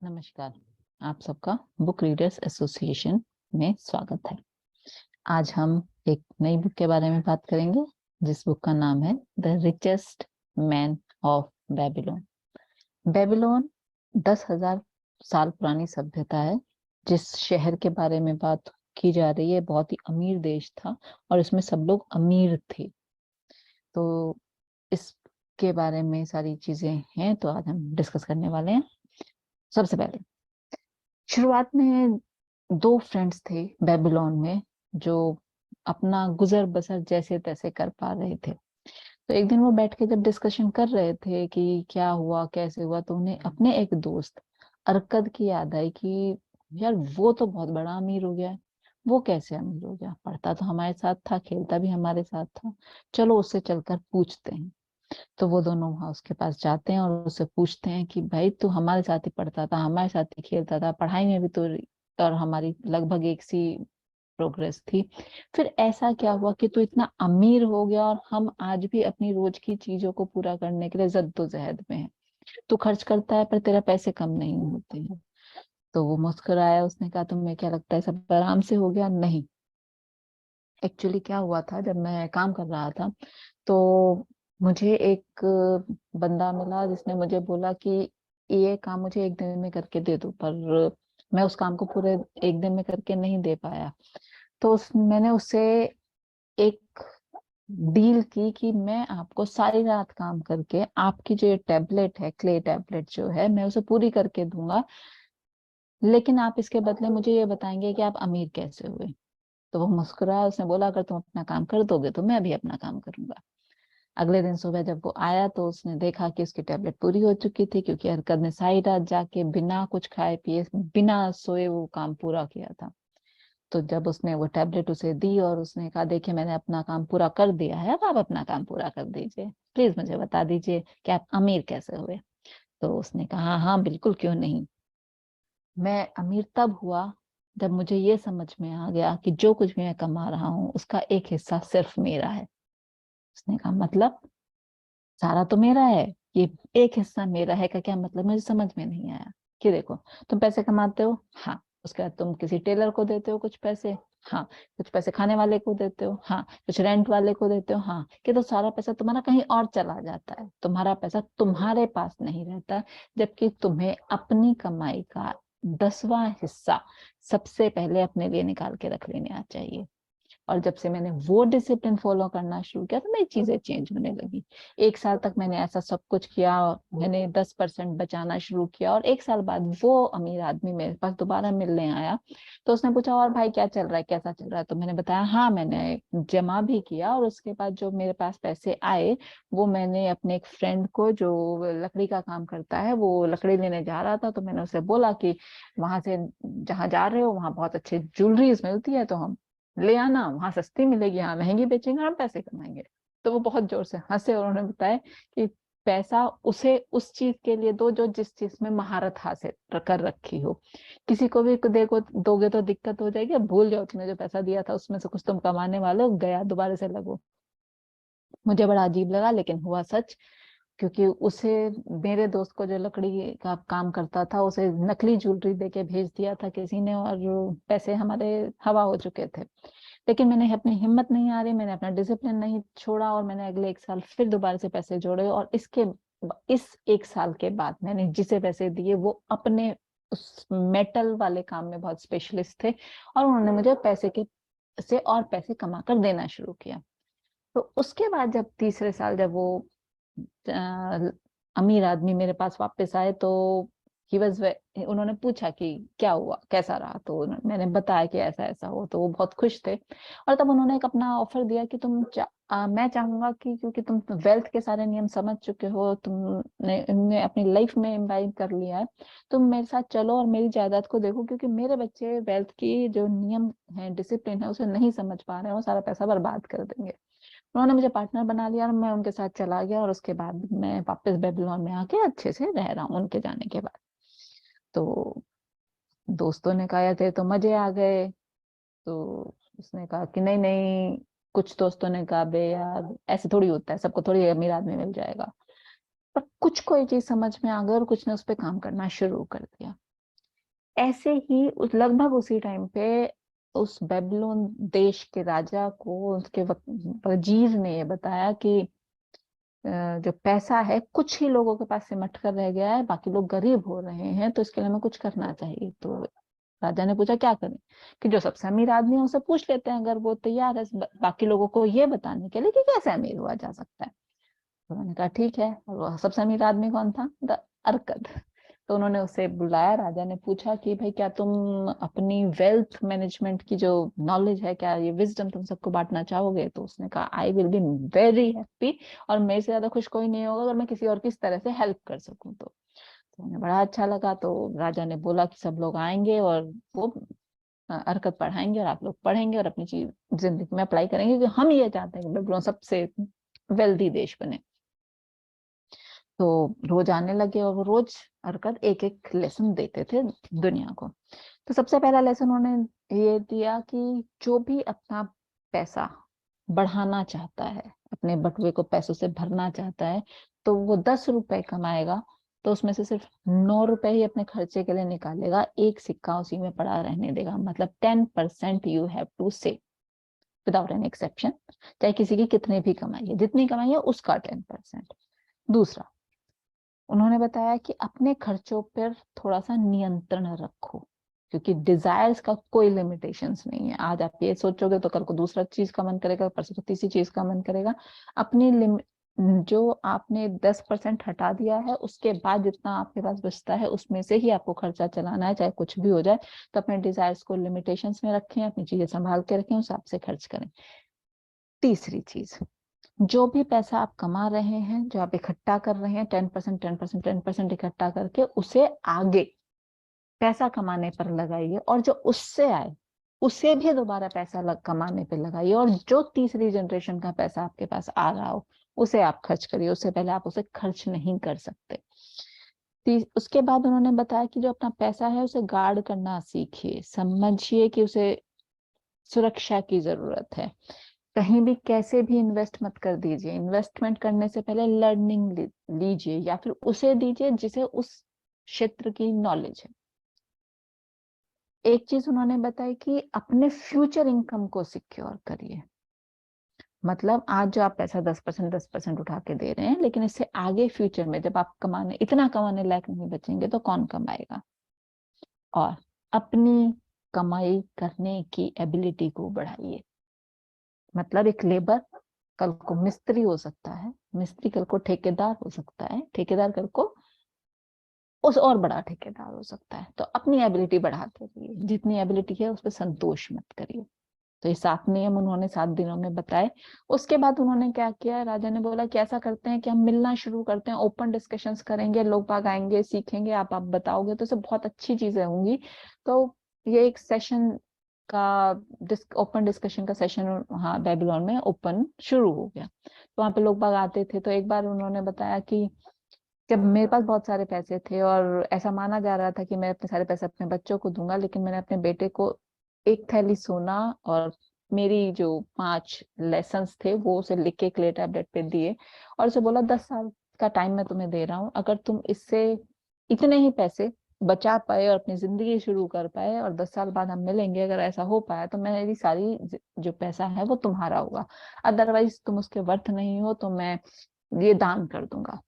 नमस्कार। आप सबका बुक रीडर्स एसोसिएशन में स्वागत है। आज हम एक नई बुक के बारे में बात करेंगे जिस बुक का नाम है the richest man of Babylon. Babylon 10,000 साल पुरानी सभ्यता है। जिस शहर के बारे में बात की जा रही है बहुत ही अमीर देश था और इसमें सब लोग अमीर थे। तो इसके बारे में सारी चीजें हैं, तो आज हम डिस्कस करने वाले हैं। सबसे पहले शुरुआत में दो फ्रेंड्स थे बेबीलोन में जो अपना गुजर बसर जैसे तैसे कर पा रहे थे। तो एक दिन वो बैठ के जब डिस्कशन कर रहे थे कि क्या हुआ कैसे हुआ, तो उन्हें अपने एक दोस्त अरकद की याद आई कि यार वो तो बहुत बड़ा अमीर हो गया है। वो कैसे अमीर हो गया? पढ़ता तो हमारे साथ था, खेलता भी हमारे साथ था। चलो उससे चलकर पूछते हैं। तो वो दोनों वहां उसके पास जाते हैं और उससे पूछते हैं कि भाई तू हमारे साथ ही पढ़ता था, हमारे साथ ही खेलता था, पढ़ाई में भी तो और हमारी लगभग एक सी प्रोग्रेस थी। फिर ऐसा क्या हुआ कि तू इतना अमीर हो गया और हम आज भी अपनी रोज की चीजों को पूरा करने के लिए जद्दोजहद में है। तू खर्च करता है पर तेरा पैसे कम नहीं होते हैं। तो वो मुस्कुराया, उसने कहा तुम्हें क्या लगता है सब आराम से हो गया? नहीं, एक्चुअली क्या हुआ था, जब मैं काम कर रहा था तो मुझे एक बंदा मिला जिसने मुझे बोला कि ये काम मुझे एक दिन में करके दे दो, पर मैं उस काम को पूरे एक दिन में करके नहीं दे पाया। तो मैंने उससे एक डील की कि मैं आपको सारी रात काम करके आपकी जो ये टैबलेट है, क्ले टैबलेट जो है, मैं उसे पूरी करके दूंगा, लेकिन आप इसके बदले मुझे ये बताएंगे कि आप अमीर कैसे हुए। तो वो मुस्कुराया, उसने बोला अगर तुम अपना काम कर दोगे तो मैं भी अपना काम करूंगा। अगले दिन सुबह जब वो आया तो उसने देखा कि उसकी टेबलेट पूरी हो चुकी थी, क्योंकि हरकत ने सारी रात जाके बिना कुछ खाए पिए बिना सोए वो काम पूरा किया था। तो जब उसने वो टेबलेट उसे दी और उसने कहा देखिए मैंने अपना काम पूरा कर दिया है, अब आप अपना काम पूरा कर दीजिए, प्लीज मुझे बता दीजिए कि आप अमीर कैसे हुए। तो उसने कहा हाँ हाँ बिल्कुल, क्यों नहीं। मैं अमीर तब हुआ जब मुझे ये समझ में आ गया कि जो कुछ भी मैं कमा रहा हूँ उसका एक हिस्सा सिर्फ मेरा है। उसने कहा मतलब? सारा तो मेरा है, ये एक हिस्सा मेरा है का क्या मतलब? मुझे समझ में नहीं आया। कि देखो, तुम पैसे कमाते हो, हाँ, उसके बाद तुम किसी टेलर को देते हो कुछ पैसे, हाँ, कुछ पैसे खाने वाले को देते हो, हाँ, कुछ रेंट वाले को देते हो, हाँ, कि तो सारा पैसा तुम्हारा कहीं और चला जाता है, तुम्हारा पैसा तुम्हारे पास नहीं रहता। जबकि तुम्हें अपनी कमाई का 10वां हिस्सा सबसे पहले अपने लिए निकाल के रख लेना चाहिए। और जब से मैंने वो डिसिप्लिन फॉलो करना शुरू किया तो मेरी चीजें चेंज होने लगी। एक साल तक मैंने ऐसा सब कुछ किया, मैंने 10% बचाना शुरू किया, और एक साल बाद वो अमीर आदमी मेरे पास दोबारा मिलने आया। तो उसने पूछा और भाई क्या चल रहा है, कैसा चल रहा है? तो मैंने बताया हाँ मैंने जमा भी किया, और उसके बाद जो मेरे पास पैसे आए वो मैंने अपने एक फ्रेंड को जो लकड़ी का काम करता है, वो लकड़ी लेने जा रहा था, तो मैंने उसे बोला कि वहां से जहाँ जा रहे हो वहां बहुत अच्छे ज्वेलरीज मिलती है, तो हम ले आना, वहां सस्ती मिलेगी, यहाँ महंगी बेचेंगे, हम पैसे कमाएंगे। तो वो बहुत जोर से हंसे और उन्होंने बताया कि पैसा उसे उस चीज के लिए दो जो जिस चीज में महारत हासिल कर रखी हो। किसी को भी देखो दोगे तो दिक्कत हो जाएगी, अब भूल जाओ तुमने जो पैसा दिया था उसमें से कुछ तुम कमाने वाले हो, गया दोबारा से लगो। मुझे बड़ा अजीब लगा लेकिन हुआ सच। क्योंकि उसे, मेरे दोस्त को जो लकड़ी का काम करता था, उसे नकली ज्वेलरी देके भेज दिया था किसी ने, और पैसे हमारे हवा हो चुके थे। लेकिन मैंने अपनी हिम्मत नहीं आ रही, मैंने अपना डिसिप्लिन नहीं छोड़ा, और मैंने अगले एक साल फिर दोबारा से पैसे जोड़े, और इस एक साल के बाद मैंने जिसे पैसे दिए वो अपने उस मेटल वाले काम में बहुत स्पेशलिस्ट थे, और उन्होंने मुझे पैसे के से और पैसे कमा कर देना शुरू किया। तो उसके बाद जब तीसरे साल जब वो अ, अमीर आदमी मेरे पास वापस आए तो ही वॉज, उन्होंने पूछा कि क्या हुआ कैसा रहा, तो मैंने बताया कि ऐसा ऐसा हो, तो वो बहुत खुश थे। और तब उन्होंने एक अपना ऑफर दिया कि मैं चाहूंगा कि क्योंकि तुम वेल्थ के सारे नियम समझ चुके हो, तुमने इनमें अपनी लाइफ में इम्बाइब कर लिया है, तुम मेरे साथ चलो और मेरी जायदाद को देखो, क्योंकि मेरे बच्चे वेल्थ की जो नियम है, डिसिप्लिन है, उसे नहीं समझ पा रहे हैं, वो सारा पैसा बर्बाद कर देंगे। उन्होंने मुझे पार्टनर बना लिया और मैं उनके साथ चला गया, और उसके बाद मैं वापस बेबीलोन में आके अच्छे से रह रहा हूँ उनके जाने के बाद। तो दोस्तों ने कहा यार तेरे तो मजे आ गए। तो उसने कहा कि नहीं नहीं, कुछ दोस्तों ने कहा बे यार ऐसे थोड़ी होता है, सबको थोड़ी अमीर आदमी मिल जाएगा। पर कुछ को ये चीज समझ में आ गई और कुछ ने उस पर काम करना शुरू कर दिया। ऐसे ही लगभग उसी टाइम पे उस बेबीलोन देश के राजा को उसके वजीर ने ये बताया कि जो पैसा है कुछ ही लोगों के पास सिमट कर रह गया है, बाकी लोग गरीब हो रहे हैं, तो इसके लिए हमें कुछ करना चाहिए। तो राजा ने पूछा क्या करें, कि जो सबसे अमीर आदमी है उसे पूछ लेते हैं, अगर वो तैयार है बाकी लोगों को ये बताने के लिए कि कैसे अमीर हुआ जा सकता है। तो उन्होंने कहा ठीक है। और वो सबसे अमीर आदमी कौन था? द अर्कद। तो उन्होंने उसे बुलाया, राजा ने पूछा कि भाई क्या तुम अपनी वेल्थ मैनेजमेंट की जो नॉलेज है, क्या ये विजडम तुम सबको बांटना चाहोगे? तो उसने कहा I will be very happy, और मेरे से ज्यादा खुश कोई नहीं होगा अगर मैं किसी और की इस तरह से हेल्प कर सकूं। तो उन्हें बड़ा अच्छा लगा। तो राजा ने बोला कि सब लोग आएंगे और वो हरकत पढ़ाएंगे और आप लोग पढ़ेंगे और अपनी चीज जिंदगी में अप्लाई करेंगे, क्योंकि हम ये चाहते हैं कि बेबीलोन सबसे वेल्दी देश बने। तो रोज आने लगे और वो रोज हरकत एक एक लेसन देते थे दुनिया को। तो सबसे पहला लेसन उन्होंने ये दिया कि जो भी अपना पैसा बढ़ाना चाहता है, अपने बटुए को पैसों से भरना चाहता है, तो वो 10 रुपए कमाएगा तो उसमें से सिर्फ 9 रुपए ही अपने खर्चे के लिए निकालेगा, एक सिक्का उसी में पड़ा रहने देगा। मतलब 10% you have to save without an exception, चाहे किसी की कितनी भी कमाई है, जितनी कमाई है उसका 10%। दूसरा, उन्होंने बताया कि अपने खर्चों पर थोड़ा सा नियंत्रण रखो, क्योंकि डिजायर्स का कोई लिमिटेशंस नहीं है। आज आप ये सोचोगे तो कल को दूसरा चीज का मन करेगा, परसों को तीसरी चीज का मन करेगा। अपनी जो आपने 10% हटा दिया है, उसके बाद जितना आपके पास बचता है उसमें से ही आपको खर्चा चलाना है, चाहे कुछ भी हो जाए। तो अपने डिजायर्स को लिमिटेशंस में रखें, अपनी चीजें संभाल के रखें, उस हिसाब से खर्च करें। तीसरी चीज, जो भी पैसा आप कमा रहे हैं, जो आप इकट्ठा कर रहे हैं, 10% 10% 10% इकट्ठा करके उसे आगे पैसा कमाने पर लगाइए, और जो उससे आए उसे भी दोबारा पैसा कमाने पर लगाइए, और जो तीसरी जनरेशन का पैसा आपके पास आ रहा हो उसे आप खर्च करिए, उससे पहले आप उसे खर्च नहीं कर सकते। उसके बाद उन्होंने बताया कि जो अपना पैसा है उसे गार्ड करना सीखिए, समझिए कि उसे सुरक्षा की जरूरत है। कहीं भी कैसे भी इन्वेस्ट मत कर दीजिए। इन्वेस्टमेंट करने से पहले लर्निंग लीजिए, या फिर उसे दीजिए जिसे उस क्षेत्र की नॉलेज है। एक चीज उन्होंने बताई कि अपने फ्यूचर इनकम को सिक्योर करिए। मतलब आज जो आप पैसा 10% उठा के दे रहे हैं, लेकिन इससे आगे फ्यूचर में जब आप इतना कमाने लायक नहीं बचेंगे तो कौन कमाएगा? और अपनी कमाई करने की एबिलिटी को बढ़ाइए। मतलब एक लेबर कल को मिस्त्री हो सकता है, मिस्त्री कल को ठेकेदार हो सकता है, ठेकेदार कल को उस और बड़ा ठेकेदार हो सकता है। तो अपनी एबिलिटी बढ़ाते रहिए, जितनी एबिलिटी है उस पर संतोष मत करिए। तो ये 7 नियम उन्होंने 7 दिनों में बताए। उसके बाद उन्होंने क्या किया, राजा ने बोला कि ऐसा करते हैं कि हम मिलना शुरू करते हैं, ओपन डिस्कशंस करेंगे, लोग बाग आएंगे, सीखेंगे, आप बताओगे तो सब बहुत अच्छी चीजें होंगी। तो ये एक सेशन का ओपन डिस्कशन का सेशन वहाँ बेबीलोन में ओपन शुरू हो गया। तो वहाँ पे लोग बाग आते थे। तो एक बार उन्होंने बताया कि जब मेरे पास बहुत सारे पैसे थे और ऐसा माना जा रहा था कि मैं अपने सारे पैसे अपने बच्चों को दूंगा, लेकिन मैंने अपने बेटे को एक थैली सोना और मेरी जो 5 लेसन्स थे वो उसे लिख के क्ले टैबलेट पे दिए, और उसे बोला 10 साल का टाइम मैं तुम्हें दे रहा हूँ, अगर तुम इससे इतने ही पैसे बचा पाए और अपनी जिंदगी शुरू कर पाए और 10 साल बाद हम मिलेंगे, अगर ऐसा हो पाया तो मेरी सारी जो पैसा है वो तुम्हारा होगा, अदरवाइज तुम उसके वर्थ नहीं हो तो मैं ये दान कर दूंगा।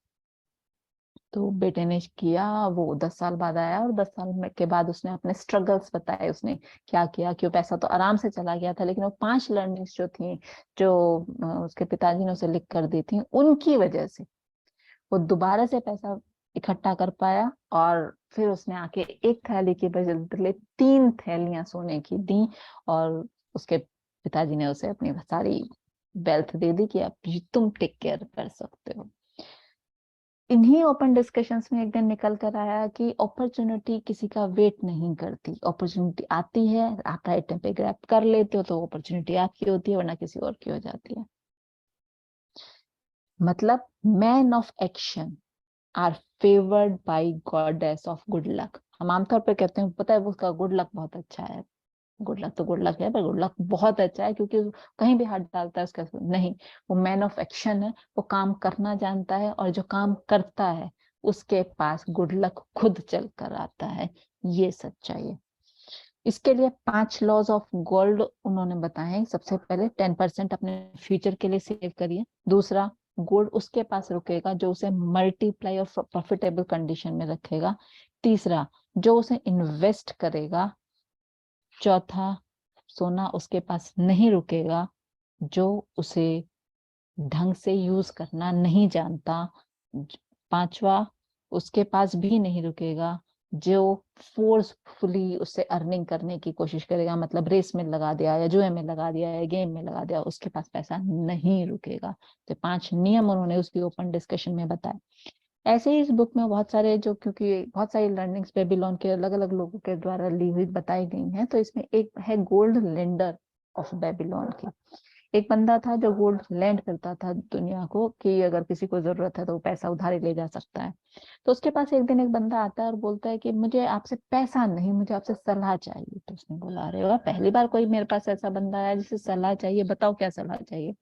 तो बेटे ने किया, वो 10 साल बाद आया और 10 साल के बाद उसने अपने स्ट्रगल्स बताए, उसने क्या किया, क्यों पैसा तो आराम से चला गया था, लेकिन वो 5 लर्निंग्स जो थी, जो उसके पिताजी ने उसे लिख कर दी थी, उनकी वजह से वो दोबारा से पैसा इकट्ठा कर पाया। और फिर उसने आके एक थैली के बदले 3 थैलियां सोने की दी, और उसके पिताजी ने उसे अपनी सारी वेल्थ दे दी कि अब तुम टेक केयर कर सकते हो। इन्हीं ओपन डिस्कशंस में एक दिन निकल कर आया कि अपॉर्चुनिटी किसी का वेट नहीं करती, अपॉर्चुनिटी आती है, आप राइट टाइम पे ग्रैब कर लेते हो तो अपॉर्चुनिटी आपकी होती है, वरना किसी और की हो जाती है। मतलब man of action are favoured by goddess of good luck. हम आमतौर पर कहते हैं पता है वो उसका गुड लक बहुत अच्छा है, गुड लक तो गुड लक है, पर गुड लक बहुत अच्छा है क्योंकि कहीं भी हाथ डालता है उसका नहीं। वो मैन ऑफ एक्शन है, वो काम करना जानता है, और जो काम करता है उसके पास गुड लक खुद चल कर आता है। ये सच्चाई है। इसके लिए 5 लॉज ऑफ गोल्ड उन्होंने बताए हैं। सबसे पहले 10% अपने फ्यूचर के लिए सेव करिए। दूसरा, गोल्ड उसके पास रुकेगा जो उसे मल्टीप्लाई और प्रॉफिटेबल कंडीशन में रखेगा। तीसरा, जो उसे इन्वेस्ट करेगा। चौथा, सोना उसके पास नहीं रुकेगा जो उसे ढंग से यूज करना नहीं जानता। पांचवा, उसके पास भी नहीं रुकेगा जो फोर्सफुली उससे अर्निंग करने की कोशिश करेगा, मतलब रेस में लगा दिया या जुए में लगा दिया या गेम में लगा दिया, उसके पास पैसा नहीं रुकेगा। तो 5 नियम उन्होंने उसकी ओपन डिस्कशन में बताए। ऐसे ही इस बुक में बहुत सारे जो, क्योंकि बहुत सारी लर्निंग्स बेबीलोन के अलग अलग लोगों के द्वारा ली हुई बताई गई हैं, तो इसमें एक है गोल्ड लेंडर ऑफ बेबीलोन की। एक बंदा था जो गोल्ड लैंड करता था दुनिया को, कि अगर किसी को जरूरत है तो वो पैसा उधारी ले जा सकता है। तो उसके पास एक दिन एक बंदा आता है और बोलता है कि मुझे आपसे पैसा नहीं, मुझे आपसे सलाह चाहिए। तो उसने बोला, अरे वाह, पहली बार कोई मेरे पास ऐसा बंदा है जिसे सलाह चाहिए, बताओ क्या सलाह चाहिए।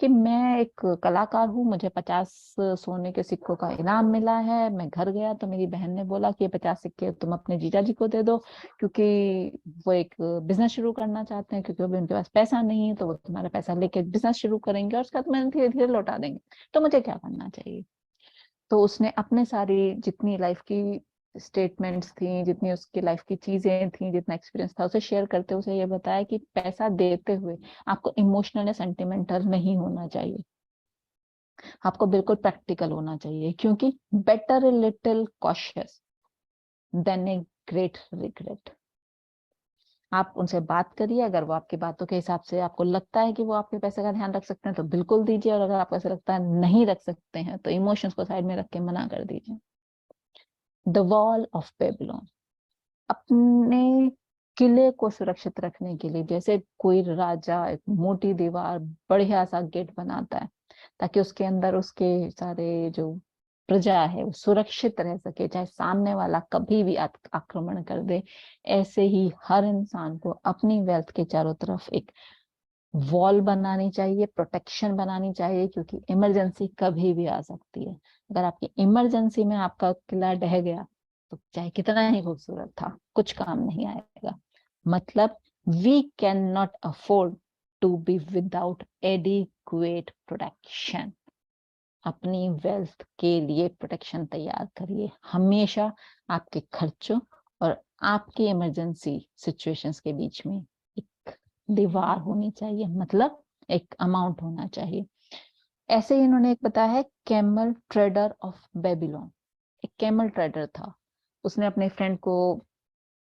कि मैं एक कलाकार हूँ, मुझे 50 सोने के सिक्कों का इनाम मिला है। मैं घर गया तो मेरी बहन ने बोला कि ये 50 सिक्के तुम अपने जीजा जी को दे दो, क्योंकि वो एक बिजनेस शुरू करना चाहते हैं, क्योंकि अभी उनके पास पैसा नहीं है, तो वो तुम्हारा पैसा लेके बिजनेस शुरू करेंगे और उसका तुम्हें धीरे धीरे लौटा देंगे। तो मुझे क्या करना चाहिए। तो उसने अपने सारी जितनी लाइफ की स्टेटमेंट्स थी, जितनी उसकी लाइफ की चीजें थी, जितना एक्सपीरियंस था, उसे शेयर करते उसे ये बताया कि पैसा देते हुए आपको इमोशनल या सेंटिमेंटल नहीं होना चाहिए, आपको बिल्कुल प्रैक्टिकल होना चाहिए। क्योंकि better a little cautious than a great regret. आप उनसे बात करिए, अगर वो आपकी बातों के हिसाब से आपको लगता है कि वो आपके पैसे का ध्यान रख सकते हैं तो बिल्कुल दीजिए, और अगर आपको ऐसा लगता है नहीं रख सकते हैं तो इमोशंस को साइड में रख के मना कर दीजिए। The wall of Babylon. अपने किले को सुरक्षित रखने के लिए, जैसे कोई राजा एक मोटी दीवार, बढ़िया सा गेट बनाता है ताकि उसके अंदर उसके सारे जो प्रजा है वो सुरक्षित रह सके, चाहे सामने वाला कभी भी आक्रमण कर दे। ऐसे ही हर इंसान को अपनी वेल्थ के चारों तरफ एक वॉल बनानी चाहिए, प्रोटेक्शन बनानी चाहिए, क्योंकि इमरजेंसी कभी भी आ सकती है। अगर आपकी इमरजेंसी में आपका किला ढह गया तो चाहे कितना ही खूबसूरत था, कुछ काम नहीं आएगा। मतलब we can not afford to be without adequate protection. अपनी वेल्थ के लिए प्रोटेक्शन तैयार करिए। हमेशा आपके खर्चों और आपकी इमरजेंसी सिचुएशंस के बीच में एक दीवार होनी चाहिए, मतलब एक अमाउंट होना चाहिए। ऐसे ही इन्होंने एक बताया है कैमल ट्रेडर ऑफ बेबीलोन। एक कैमल ट्रेडर था, उसने अपने फ्रेंड को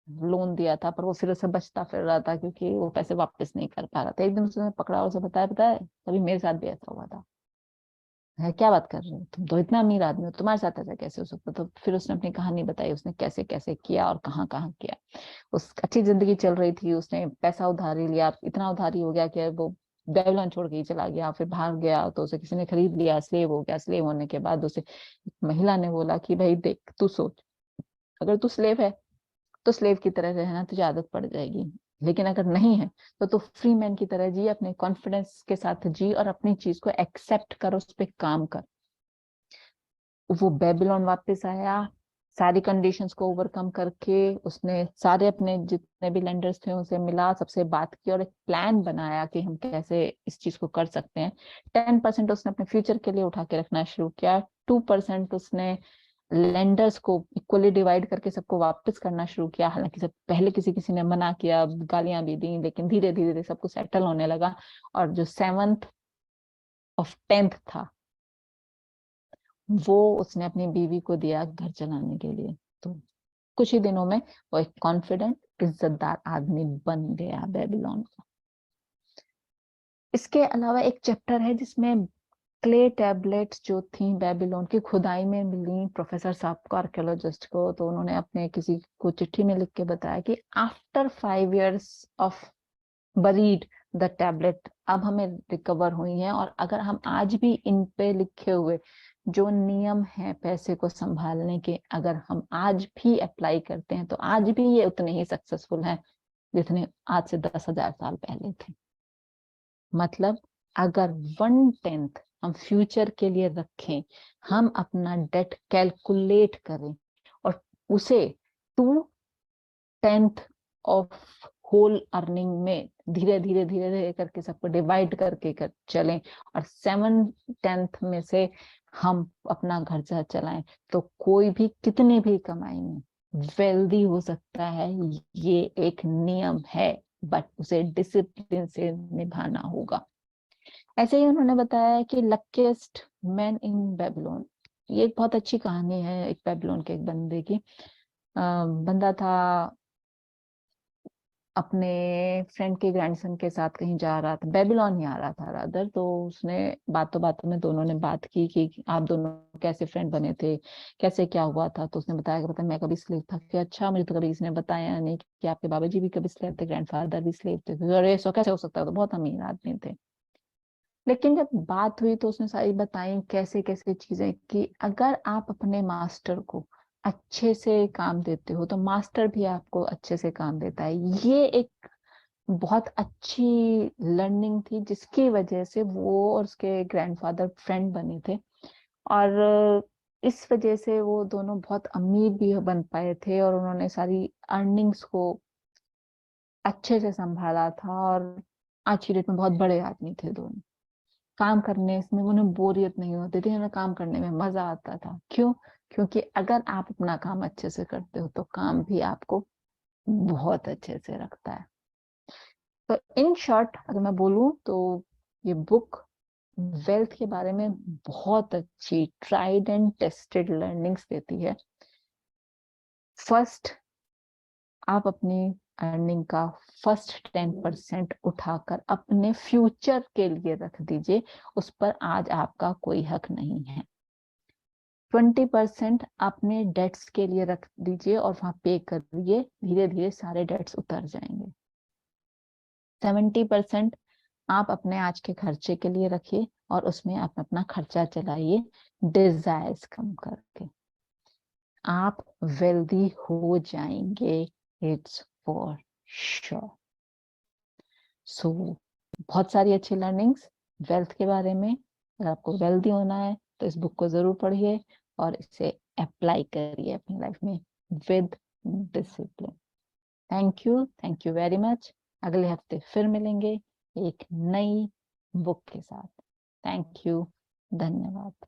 लोन दिया था, पर वो फिर उसे बचता फिर रहा था क्योंकि वो पैसे वापस नहीं कर पा रहा था। एक दिन उसने पकड़ा, उसे बताया, बताया तभी मेरे साथ भी ऐसा हुआ था। है, क्या बात कर रहे हो, तुम तो इतना अमीर आदमी हो, तुम्हारे साथ ऐसा कैसे हो सकता। तो फिर उसने अपनी कहानी बताई, उसने कैसे कैसे किया और कहाँ कहाँ किया। उस अच्छी जिंदगी चल रही थी, उसने पैसा उधारी लिया, इतना उधारी हो गया कि वो बेबीलोन छोड़ के ही चला गया। फिर भाग गया तो उसे किसी ने खरीद लिया, स्लेव हो गया। स्लेव होने के बाद उसे महिला ने बोला कि भाई देख, तू सोच, अगर तू स्लेव है तो स्लेव की तरह रहना तुझे आदत पड़ जाएगी, लेकिन अगर नहीं है तो तू फ्री मैन की तरह जी, अपने कॉन्फिडेंस के साथ जी और अपनी चीज को एक्सेप्ट कर, उस पर काम कर। वो बेबीलोन वापस आया, सारी कंडीशंस को ओवरकम करके उसने सारे अपने जितने भी लेंडर्स थे उनसे मिला, सबसे बात की और एक प्लान बनाया कि हम कैसे इस चीज को कर सकते हैं। 10% उसने अपने फ्यूचर के लिए उठा के रखना शुरू किया। 2% उसने लेंडर्स को इक्वली डिवाइड करके सबको वापस करना शुरू किया। हालांकि सब पहले किसी किसी ने मना किया, गालियां भी दी, लेकिन धीरे धीरे सब कुछ सेटल होने लगा। और जो 7th ऑफ 10th था वो उसने अपनी बीवी को दिया घर चलाने के लिए। तो कुछ ही दिनों में वो एक कॉन्फिडेंट इज्जतदार आदमी बन गया बेबीलोन का। इसके अलावा एक चैप्टर है जिसमें क्ले टैबलेट्स जो थी बेबीलोन की खुदाई में मिली प्रोफेसर साहब को, आर्कियोलॉजिस्ट को। तो उन्होंने अपने किसी को चिट्ठी में लिख के बताया कि after 5 years of buried the tablet अब हमें रिकवर हुई है, और अगर हम आज भी इन पे लिखे हुए जो नियम है पैसे को संभालने के, अगर हम आज भी अप्लाई करते हैं तो आज भी ये उतने ही सक्सेसफुल हैं जितने आज से 10,000 साल पहले थे। मतलब अगर 1/10 हम फ्यूचर के लिए रखें, हम अपना डेट कैलकुलेट करें और उसे 2 10th ऑफ होल अर्निंग में धीरे धीरे धीरे धीरे करके सबको डिवाइड करके चलें और 7/10 में से हम अपना खर्चा चलाएं, तो कोई भी कितने भी कमाई में वेल्दी हो सकता है। ये एक नियम है, बट उसे डिसिप्लिन से निभाना होगा। ऐसे ही उन्होंने बताया कि लकीस्ट मैन इन बेबीलोन, ये एक बहुत अच्छी कहानी है एक बेबीलोन के एक बंदे की। बंदा था, अपने फ्रेंड के ग्रैंडसन के साथ कहीं जा रहा था, बेबीलोन ही आ रहा था रादर। तो उसने बातों बातों में दोनों ने बात की कि आप दोनों कैसे फ्रेंड बने थे, कैसे क्या हुआ था। तो उसने बताया कि पता मैं कभी स्लेव था। कि अच्छा, मुझे तो कभी किसी ने बताया नहीं कि आपके बाबा जी भी कभी स्लेव थे, ग्रैंडफादर भी स्लेव थे। अरे सो कैसे हो सकता है, तो बहुत अमीर आदमी थे। लेकिन जब बात हुई तो उसने सारी बताई कैसे कैसे चीजें, कि अगर आप अपने मास्टर को अच्छे से काम देते हो तो मास्टर भी आपको अच्छे से काम देता है। ये एक बहुत अच्छी लर्निंग थी, जिसकी वजह से वो और उसके ग्रैंडफादर फ्रेंड बने थे। और इस वजह से वो दोनों बहुत अमीर भी बन पाए थे और उन्होंने सारी अर्निंग्स को अच्छे से संभाला था। और आज की डेट में बहुत बड़े आदमी थे दोनों। काम करने इसमें उन्हें बोरियत नहीं होती थी, उन्हें काम करने में मजा आता था। क्यों? क्योंकि अगर आप अपना काम अच्छे से करते हो तो काम भी आपको बहुत अच्छे से रखता है। तो इन शॉर्ट अगर मैं बोलूं तो ये बुक वेल्थ के बारे में बहुत अच्छी ट्राइड एंड टेस्टेड लर्निंग्स देती है। फर्स्ट, आप अपनी अर्निंग का फर्स्ट 10% उठाकर अपने फ्यूचर के लिए रख दीजिए, उस पर आज आपका कोई हक नहीं है। 20% अपने डेट्स के लिए रख दीजिए और वहां पे करिए, धीरे धीरे सारे डेट्स उतर जाएंगे। 70% आप अपने आज के खर्चे के लिए रखिए और उसमें आप अपना खर्चा चलाइए डिजायर्स कम करके। आप वेल्दी हो जाएंगे, इट्स फॉर श्योर। सो बहुत सारी अच्छी लर्निंग्स वेल्थ के बारे में। अगर आपको वेल्दी होना है तो इस बुक को जरूर पढ़िए और इसे अप्लाई करिए अपनी लाइफ में with discipline. Thank you very much. अगले हफ्ते फिर मिलेंगे एक नई बुक के साथ। थैंक यू, धन्यवाद।